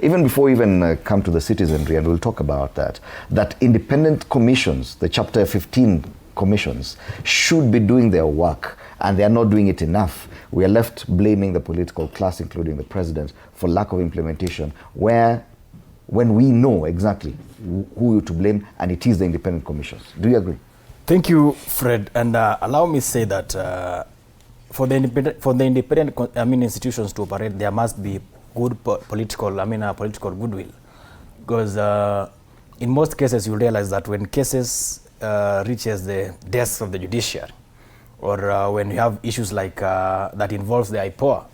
Even before we even come to the citizenry, and we'll talk about that, that independent commissions, the Chapter 15 commissions, should be doing their work, and they are not doing it enough. We are left blaming the political class, including the president, for lack of implementation, when we know exactly who to blame, and it is the independent commissions. Do you agree? Thank you, Fred. And allow me to say that for the independent institutions to operate, there must be good political goodwill, because in most cases you realize that when cases reaches the desk of the judiciary, or when you have issues like that involves the IPOA,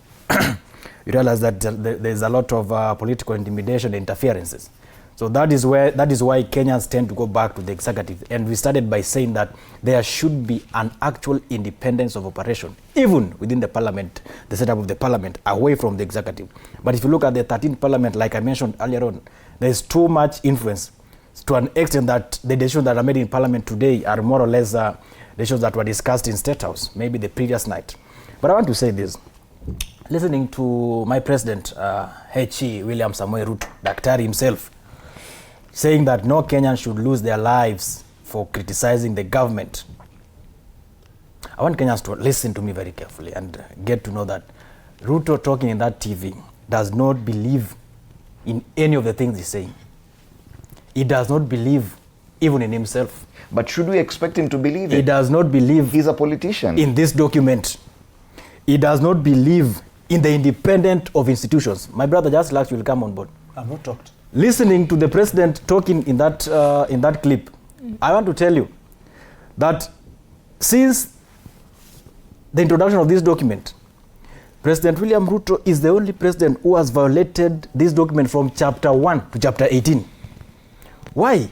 you realize that there's a lot of political intimidation and interferences. So that is why Kenyans tend to go back to the executive. And we started by saying that there should be an actual independence of operation, even within the parliament, the setup of the parliament, away from the executive. But if you look at the 13th parliament, like I mentioned earlier on, there's too much influence to an extent that the decisions that are made in parliament today are more or less decisions that were discussed in State House, maybe the previous night. But I want to say this. Listening to my president, H.E. William Samoei Ruto, Daktari himself, saying that no Kenyans should lose their lives for criticizing the government. I want Kenyans to listen to me very carefully and get to know that Ruto, talking in that TV, does not believe in any of the things he's saying. He does not believe even in himself. But should we expect him to believe it? He does not believe. He's a politician. In this document. He does not believe in the independence of institutions. My brother, just like you will come on board. I've not talked. Listening to the president talking in that clip, I want to tell you that since the introduction of this document, President William Ruto is the only president who has violated this document from chapter 1 to chapter 18. Why?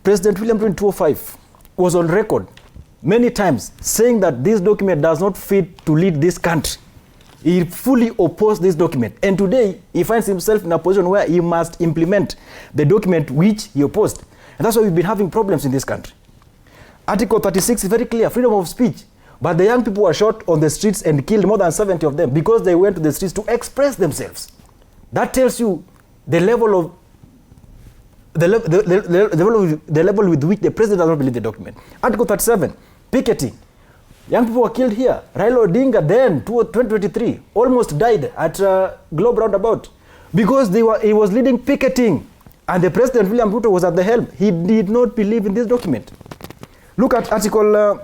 President William Ruto in 2005 was on record many times saying that this document does not fit to lead this country. He fully opposed this document. And today, he finds himself in a position where he must implement the document which he opposed. And that's why we've been having problems in this country. Article 36 is very clear, freedom of speech. But the young people were shot on the streets and killed, more than 70 of them, because they went to the streets to express themselves. That tells you the level of the level with which the president does not believe the document. Article 37, picketing. Young people were killed here. Raila Odinga then, 2023, almost died at Globe Roundabout because he was leading picketing. And the President, William Ruto, was at the helm. He did not believe in this document. Look at Article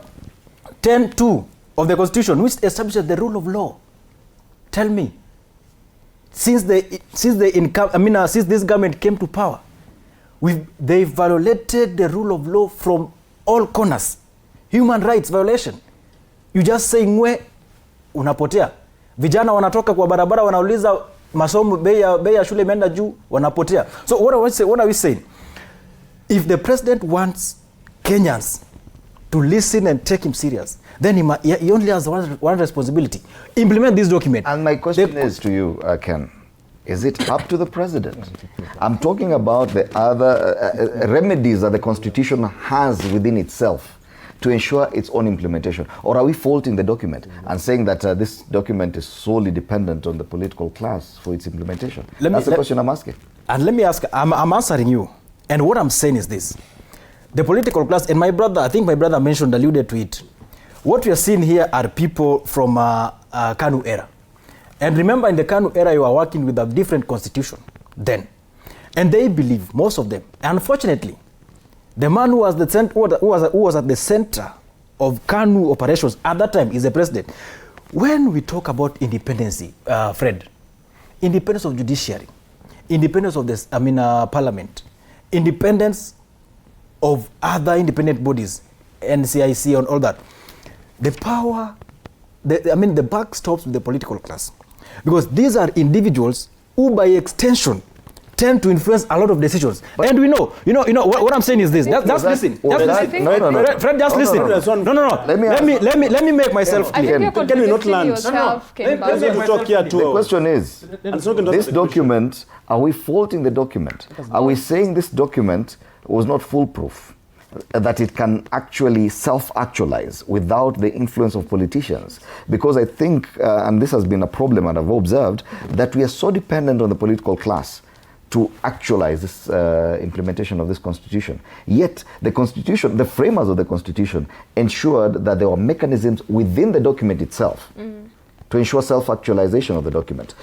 10.2 of the Constitution, which establishes the rule of law. Tell me, since this government came to power, they violated the rule of law from all corners. Human rights violation. You just say ngwe, unapotea. Vijana wanatoka kwa barabara wanauliza masomo bei ya shule imeenda juu, wanapotea. So what are we saying? If the president wants Kenyans to listen and take him serious, then he only has one responsibility: implement this document. And my question is to you, Ken. Is it up to the president? I'm talking about the other remedies that the Constitution has within itself to ensure its own implementation. Or are we faulting the document and saying that this document is solely dependent on the political class for its implementation? That's the question I'm asking. And let me ask, I'm answering you. And what I'm saying is this. The political class, and my brother, I think my brother alluded to it. What we are seeing here are people from KANU era. And remember, in the KANU era, you are working with a different constitution then. And they believe, most of them, unfortunately, the man who was at the center of KANU operations at that time is the president. When we talk about independency, Fred, independence of judiciary, independence of this, parliament, independence of other independent bodies, NCIC and all that, the power, the buck stops with the political class. Because these are individuals who, by extension, tend to influence a lot of decisions. But and we know, what I'm saying is this. Just listen. No. Fred, just listen. No. Let me make myself clear. Can we not land? The question is, this document, are we faulting the document? Are we saying this document was not foolproof? that it can actually self-actualize without the influence of politicians. Because I think, and this has been a problem and I've observed, that we are so dependent on the political class to actualize this implementation of this constitution. Yet the constitution, the framers of the constitution ensured that there were mechanisms within the document itself to ensure self-actualization of the document.